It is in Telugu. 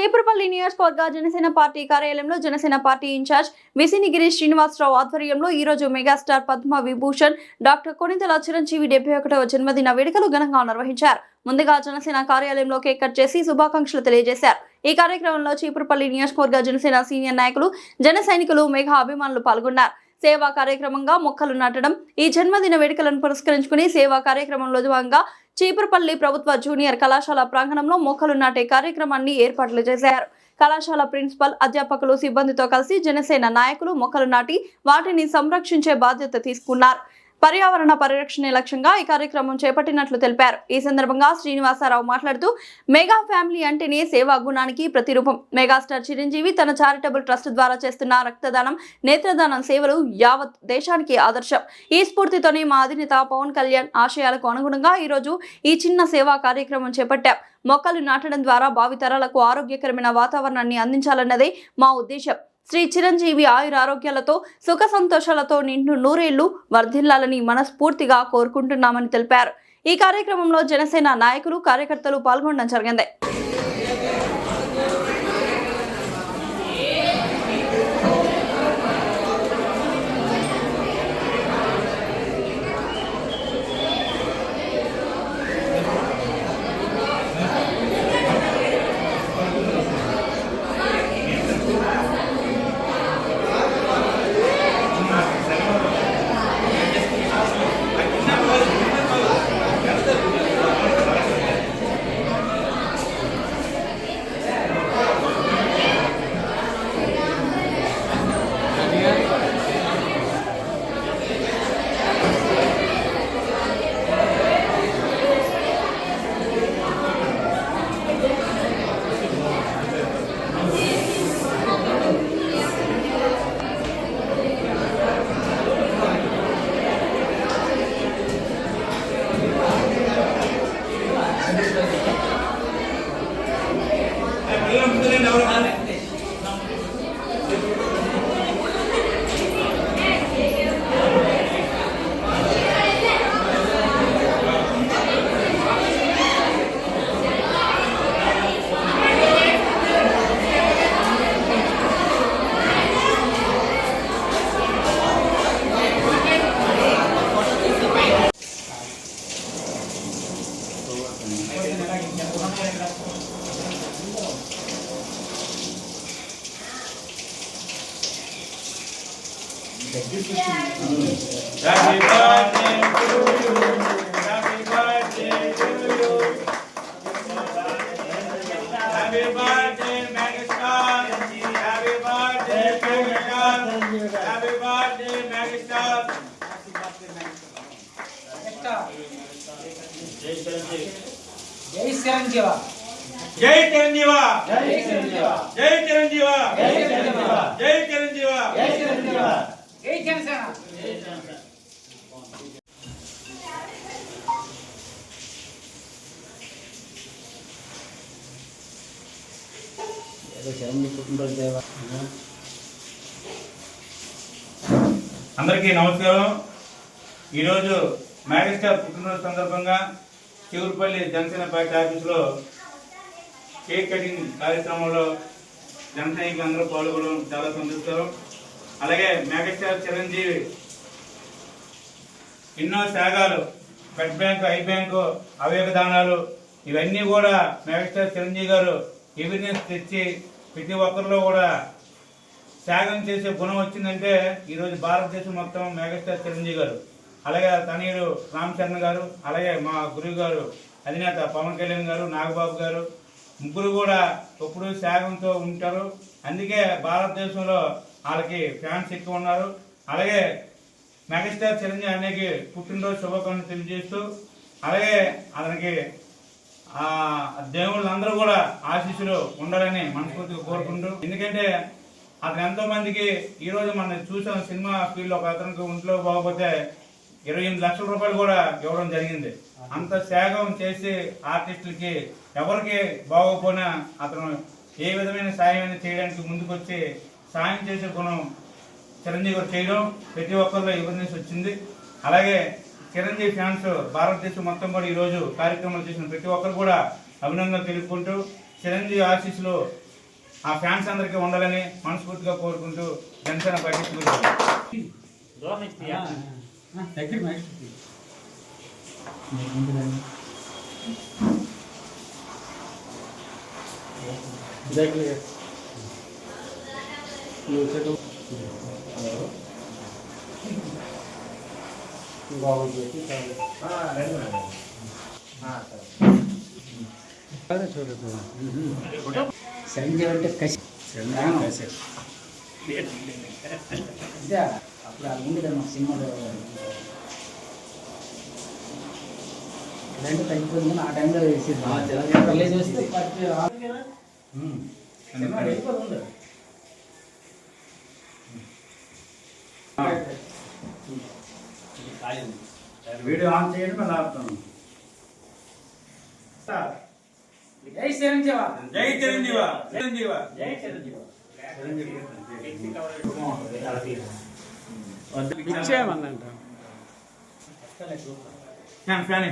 చీపురుపల్లి నియోజకవర్గ జనసేన పార్టీ కార్యాలయంలో జనసేన పార్టీ ఇన్ఛార్జ్ విసినిగిరి శ్రీనివాసరావు ఆధ్వర్యంలో ఈ రోజు మెగాస్టార్ పద్మ విభూషణ్ డాక్టర్ కొణిదెల చిరంజీవి 71వ జన్మదిన వేడుకలు ఘనంగా నిర్వహించారు. ముందుగా జనసేన కార్యాలయంలో కేక్ కట్ చేసి శుభాకాంక్షలు తెలియజేశారు. ఈ కార్యక్రమంలో చీపురుపల్లి నియోజకవర్గ జనసేన సీనియర్ నాయకులు, జన సైనికులు, మెగా అభిమానులు పాల్గొన్నారు. సేవా కార్యక్రమంగా మొక్కలు నాటడం, ఈ జన్మదిన వేడుకలను పురస్కరించుకుని సేవా కార్యక్రమంలో భాగంగా చీపురుపల్లి ప్రభుత్వ జూనియర్ కళాశాల ప్రాంగణంలో మొక్కలు నాటే కార్యక్రమాన్ని ఏర్పాట్లు చేశారు. కళాశాల ప్రిన్సిపల్, అధ్యాపకులు, సిబ్బందితో కలిసి జనసేన నాయకులు మొక్కలు నాటి వాటిని సంరక్షించే బాధ్యత తీసుకున్నారు. పర్యావరణ పరిరక్షణ లక్ష్యంగా ఈ కార్యక్రమం చేపట్టినట్లు తెలిపారు. ఈ సందర్భంగా శ్రీనివాసరావు మాట్లాడుతూ మెగా ఫ్యామిలీ అంటేనే సేవా గుణానికి ప్రతిరూపం. మెగాస్టార్ చిరంజీవి తన చారిటబుల్ ట్రస్ట్ ద్వారా చేస్తున్న రక్తదానం, నేత్రదానం సేవలు యావత్ దేశానికి ఆదర్శం. ఈ స్ఫూర్తితోనే మా అధినేత పవన్ కళ్యాణ్ ఆశయాలకు అనుగుణంగా ఈ రోజు ఈ చిన్న సేవా కార్యక్రమం చేపట్టాం. మొక్కలు నాటడం ద్వారా భావితరాలకు ఆరోగ్యకరమైన వాతావరణాన్ని అందించాలన్నదే మా ఉద్దేశం. శ్రీ చిరంజీవి ఆయురారోగ్యాలతో సుఖ సంతోషాలతో నిండు నూరేళ్లు వర్ధిల్లాలని మనస్ఫూర్తిగా కోరుకుంటున్నామని తెలిపారు. ఈ కార్యక్రమంలో జనసేన నాయకులు, కార్యకర్తలు పాల్గొనడం జరిగింది. Happy birthday to you. Happy birthday to you. Happy birthday, Megastar. Happy birthday to Megastar. Happy birthday, Megastar. जय चिरंजीवा, जय चिरंजीवा, जय चिरंजीवा, जय चिरंजीवा, जय चिरंजीवा, जय चिरंजीवा, जय चिरंजीवा, जय जनसेना। అందరికీ నమస్కారం. ఈరోజు మెగాస్టార్ పుట్టినరోజు సందర్భంగా చీపురుపల్లి జనసేన పార్టీ ఆఫీసులో కేక్ కటింగ్ కార్యక్రమంలో జన సైనికులు అందరూ పాల్గొనడం చాలా సంతోషకరం. అలాగే మెగాస్టార్ చిరంజీవి ఎన్నో త్యాగాలు, బ్లడ్ బ్యాంకు, ఐ బ్యాంకు, అవయవ దానాలు, ఇవన్నీ కూడా మెగాస్టార్ చిరంజీవి గారు అవేర్నెస్ తెచ్చి ప్రతి ఒక్కరిలో కూడా త్యాగం చేసే గుణం వచ్చిందంటే ఈరోజు భారతదేశం మొత్తం మెగాస్టార్ చిరంజీవి గారు, అలాగే తనయుడు రామ్ చరణ్ గారు, అలాగే మా గురువు గారు అధినేత పవన్ కళ్యాణ్ గారు, నాగబాబు గారు, ముగ్గురు కూడా ఎప్పుడు త్యాగంతో ఉంటారు. అందుకే భారతదేశంలో వాళ్ళకి ఫ్యాన్స్ ఎక్కువ ఉన్నారు. అలాగే మెగాస్టార్ చిరంజీవి అన్నకి పుట్టినరోజు శుభాకాంక్షలు తెలియజేస్తూ, అలాగే అతనికి దేవుళ్ళందరూ కూడా ఆశీస్సులు ఉండాలని మనస్ఫూర్తిగా కోరుకుంటూ, ఎందుకంటే అతను ఎంతో మందికి ఈరోజు మనం చూసాం సినిమా ఫీల్డ్ ఒక అతనికి ఒంట్లో బాగోపోతే 28 లక్షల రూపాయలు కూడా ఇవ్వడం జరిగింది. అంత త్యాగం చేసి ఆర్టిస్టులకి ఎవరికి బాగోపోయినా అతను ఏ విధమైన సాయం చేయడానికి ముందుకొచ్చి సాయం చేసే గుణం చిరంజీవి గారు చేయడం ప్రతి ఒక్కరిలో అవేర్నెస్ వచ్చింది. అలాగే చిరంజీవి ఫ్యాన్స్ భారతదేశం మొత్తం కూడా ఈరోజు కార్యక్రమాలు చేసిన ప్రతి ఒక్కరు కూడా అభినందనలు తెలుపుకుంటూ, చిరంజీవి ఆశీస్సులు ఆ ఫ్యాన్స్ అందరికీ ఉండాలని మనస్ఫూర్తిగా కోరుకుంటూ జనసేన పార్టీ చిరంజీవి అంటే కసి ఇదే అప్పుడు అది ఉంది కదా మా సినిమాలో రెండు తగ్గిపోయింది కానీ ఆ టైంలో వేసేది రిలీజ్ వస్తే సినిమా వెళ్ళిపోతుంది వీడియో ఆన్ చేయండి మళ్ళీ ఆపుతాను. జై చిరంజీవ జై చిరంజీవ చిరంజీవ జై చిరంజీవ ఇచ్చేయమన్నంట ఫ్యాన్